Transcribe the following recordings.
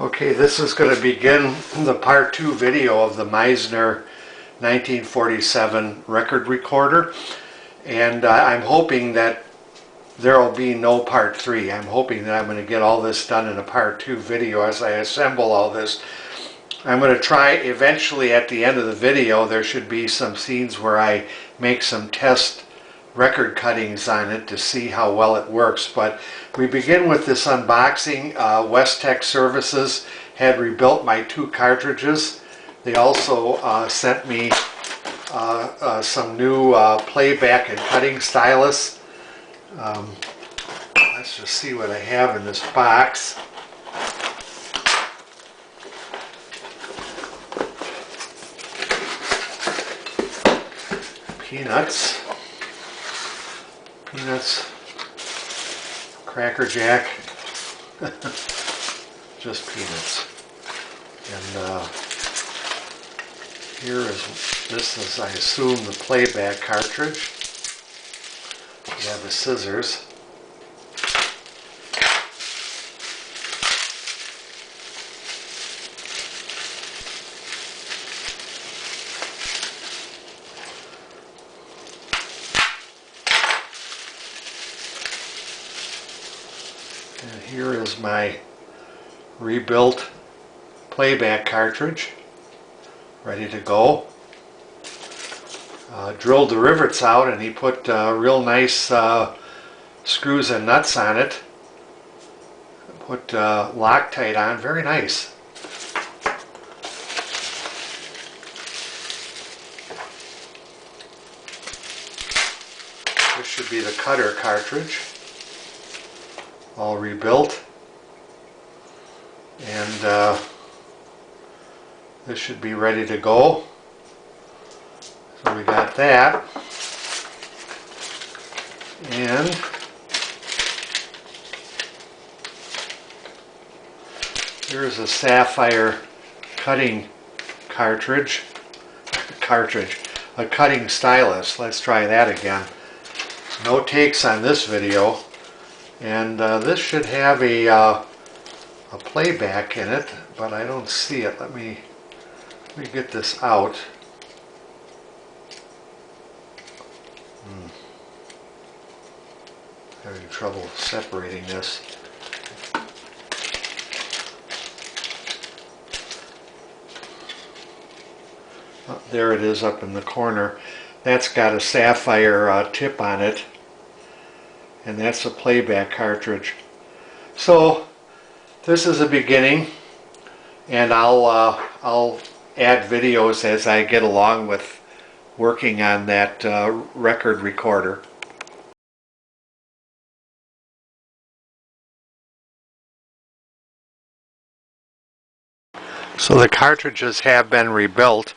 Okay, this is going to begin the part 2 video of the Meissner 1947 record recorder, and I'm hoping that there will be no part 3. I'm hoping that I'm going to get all this done in a part 2 video as I assemble all this. I'm going to try eventually at the end of the video there should be some scenes where I make some test record cuttings on it to see how well it works, but we begin with this unboxing. West Tech Services had rebuilt my 2 cartridges. They also sent me some new playback and cutting stylus. Let's just see what I have in this box. Peanuts, Cracker Jack, just peanuts. And this is, I assume, the playback cartridge. We have the scissors. And here is my rebuilt playback cartridge, ready to go. Drilled the rivets out, and he put real nice screws and nuts on it. Put Loctite on, very nice. This should be the cutter cartridge, all rebuilt, and this should be ready to go. So we got that, and here's a sapphire cutting cartridge, a cutting stylus. Let's try that again. No takes on this video. And this should have a playback in it, but I don't see it. Let me get this out. Having trouble separating this. Oh, there it is up in the corner. That's got a sapphire tip on it. And that's a playback cartridge. So this is a beginning, and I'll add videos as I get along with working on that record recorder. So the cartridges have been rebuilt.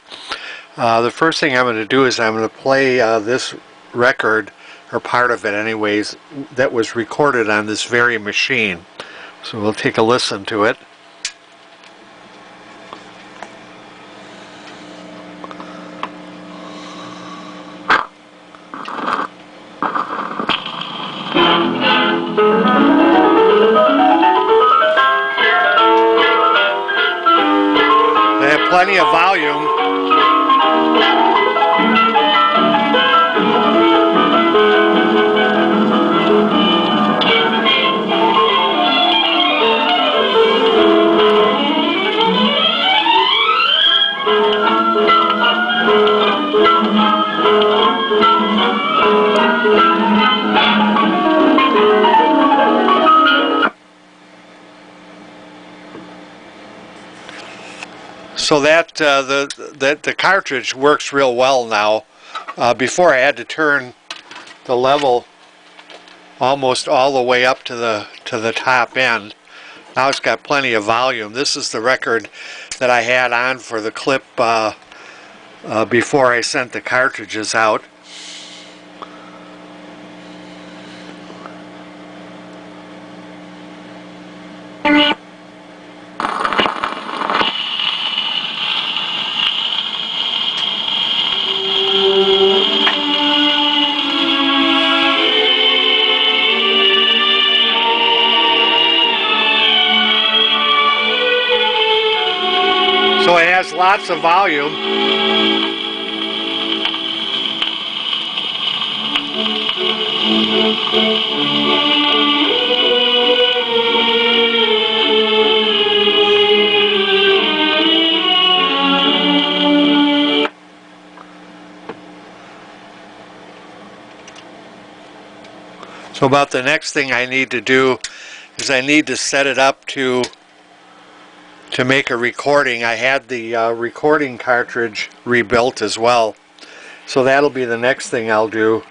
The first thing I'm going to do is I'm going to play this record, or part of it anyways, that was recorded on this very machine. So we'll take a listen to it. They have plenty of volume. So that the cartridge works real well now. Before I had to turn the level almost all the way up to the top end. Now it's got plenty of volume. This is the record that I had on for the clip before I sent the cartridges out. has lots of volume. So about the next thing I need to do is I need to set it up to make a recording. I had the recording cartridge rebuilt as well. So that'll be the next thing I'll do.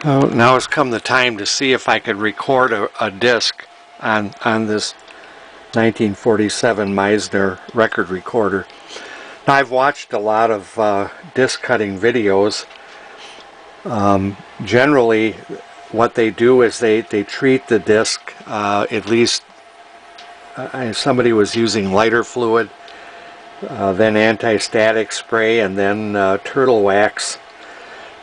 Now has come the time to see if I could record a disc on this 1947 Meissner record recorder. Now I've watched a lot of disc cutting videos. Generally what they do is they treat the disc, at least somebody was using lighter fluid, then anti-static spray, and then turtle wax.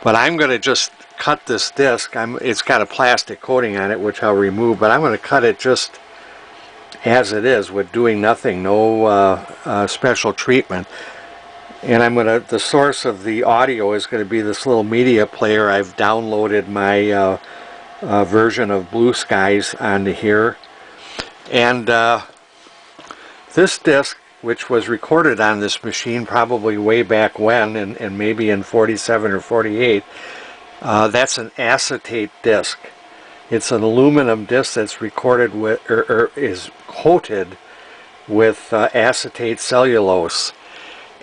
But I'm going to just cut this disc. It's got a plastic coating on it which I'll remove, but I'm going to cut it just as it is with doing nothing, no special treatment. And the source of the audio is going to be this little media player. I've downloaded my version of Blue Skies onto here. And this disc, which was recorded on this machine probably way back when, and maybe in 47 or 48, that's an acetate disc. It's an aluminum disc that's recorded with, or is coated with acetate cellulose.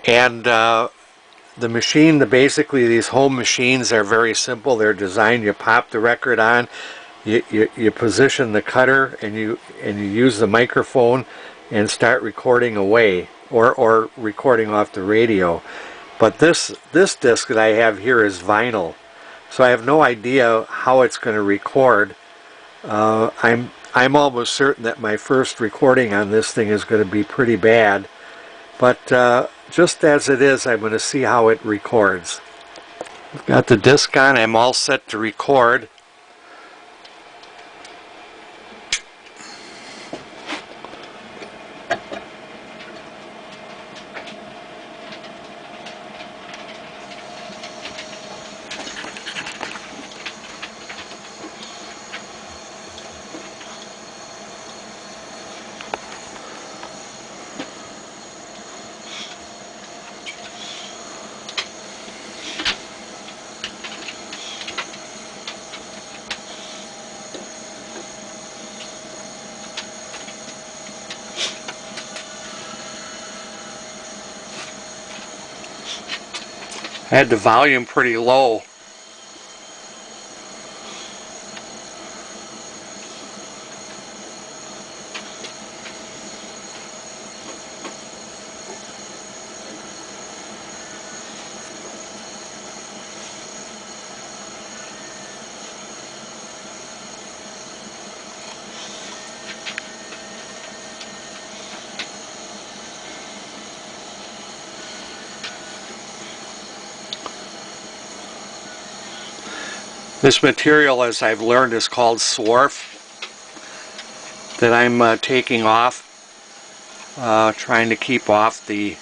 And the machine, basically these home machines are very simple. They're designed, you pop the record on, you position the cutter, and you use the microphone and start recording away, or recording off the radio. But this disc that I have here is vinyl, so I have no idea how it's going to record. I'm almost certain that my first recording on this thing is going to be pretty bad, but just as it is, I'm going to see how it records. I've got the disc on. I'm all set to record. I had the volume pretty low. This material, as I've learned, is called Swarf, that I'm taking off, trying to keep off the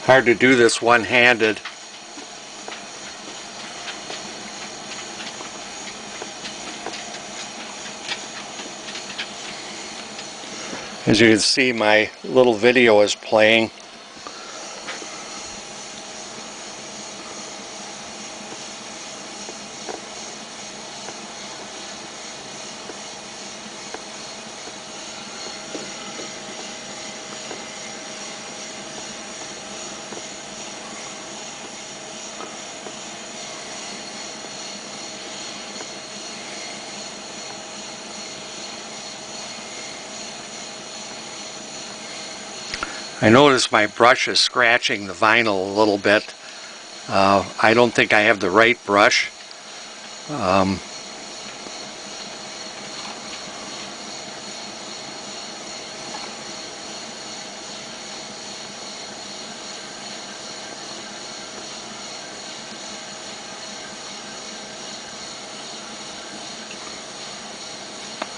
hard to do this one-handed. As you can see, my little video is playing. I notice my brush is scratching the vinyl a little bit. I don't think I have the right brush.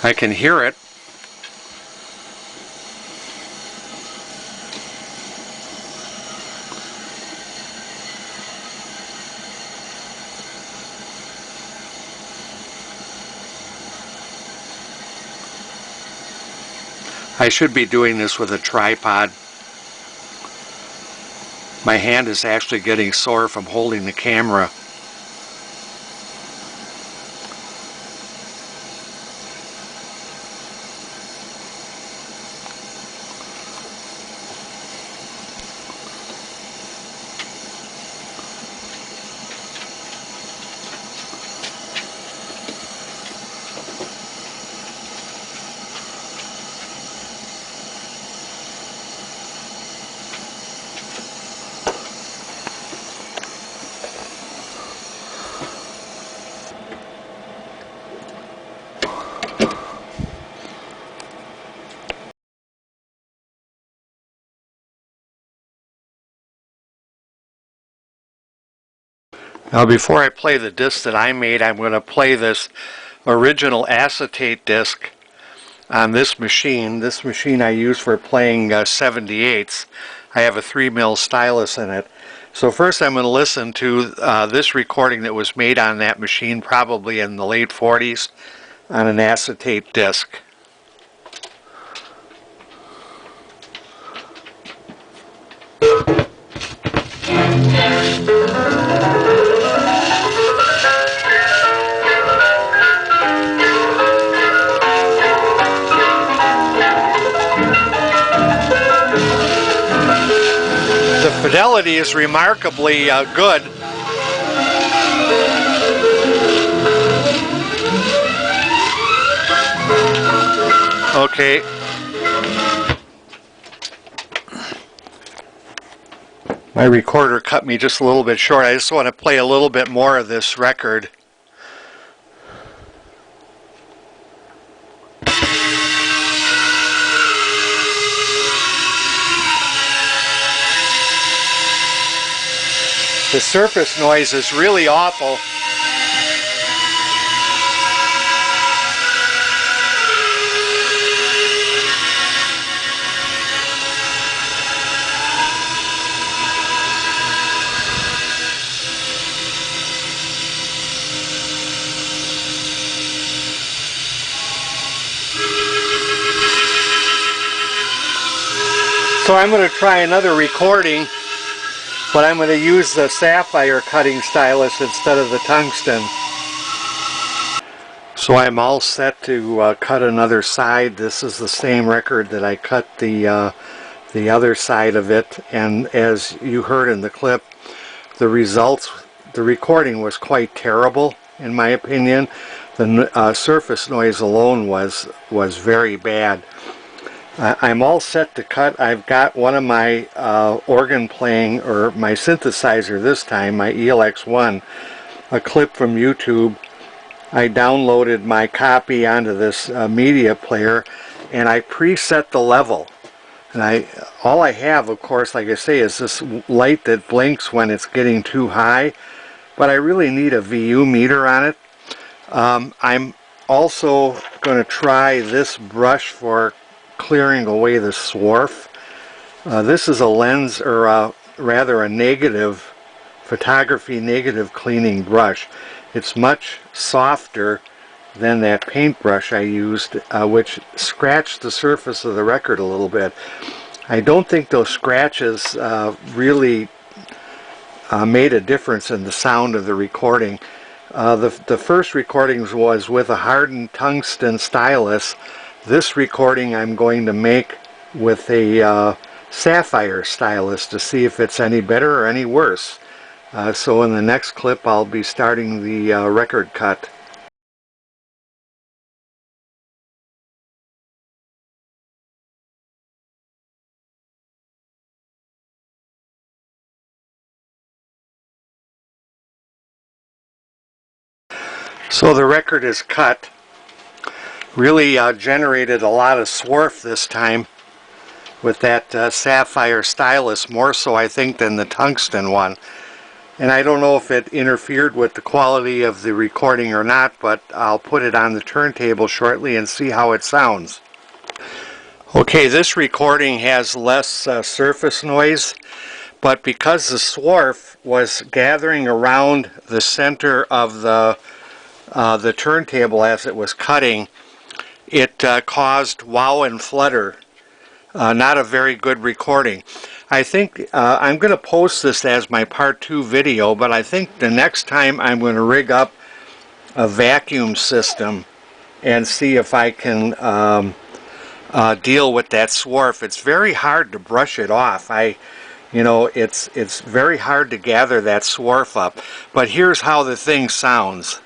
I can hear it. I should be doing this with a tripod. My hand is actually getting sore from holding the camera. Now before I play the disc that I made, I'm going to play this original acetate disc on this machine. This machine I use for playing 78s. I have a 3mm stylus in it. So first I'm going to listen to this recording that was made on that machine probably in the late 40s on an acetate disc. The fidelity is remarkably good. Okay. My recorder cut me just a little bit short. I just want to play a little bit more of this record. The surface noise is really awful. So I'm going to try another recording, but I'm going to use the sapphire cutting stylus instead of the tungsten. So I'm all set to cut another side. This is the same record that I cut the other side of it, and as you heard in the clip, the recording was quite terrible in my opinion. The surface noise alone was very bad. I'm all set to cut. I've got one of my organ playing, or my synthesizer this time, my ELX1, a clip from YouTube. I downloaded my copy onto this media player, and I preset the level. And all I have, of course, like I say, is this light that blinks when it's getting too high, but I really need a VU meter on it. I'm also going to try this brush for clearing away the swarf. This is a lens, or rather a negative, photography negative cleaning brush. It's much softer than that paintbrush I used, which scratched the surface of the record a little bit. I don't think those scratches really made a difference in the sound of the recording. The first recordings was with a hardened tungsten stylus. This recording I'm going to make with a sapphire stylus to see if it's any better or any worse. So in the next clip I'll be starting the record cut. So the record is cut. Really generated a lot of swarf this time with that sapphire stylus, more so I think than the tungsten one. And I don't know if it interfered with the quality of the recording or not, but I'll put it on the turntable shortly and see how it sounds. Okay, this recording has less surface noise, but because the swarf was gathering around the center of the turntable as it was cutting, it caused wow and flutter. Not a very good recording. I think I'm going to post this as my part 2 video, but I think the next time I'm going to rig up a vacuum system and see if I can deal with that swarf. It's very hard to brush it off. It's very hard to gather that swarf up. But here's how the thing sounds.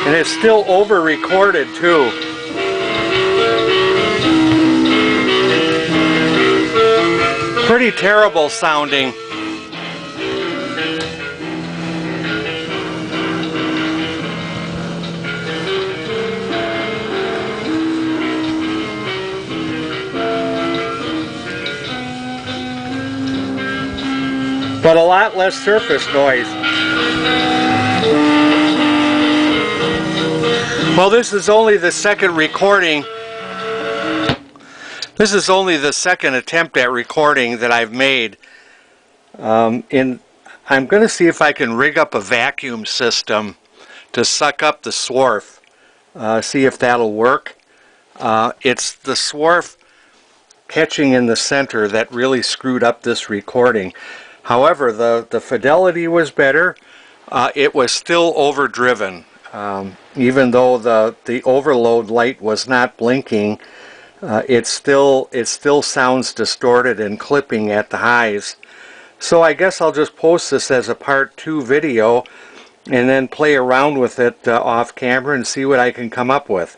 And it's still over-recorded too. Pretty terrible sounding. But a lot less surface noise. Well, this is only the second recording. This is only the second attempt at recording that I've made. I'm going to see if I can rig up a vacuum system to suck up the swarf. See if that'll work. It's the swarf catching in the center that really screwed up this recording. However, the fidelity was better. It was still overdriven. Even though the overload light was not blinking, it still sounds distorted and clipping at the highs. So I guess I'll just post this as a part 2 video and then play around with it off camera and see what I can come up with.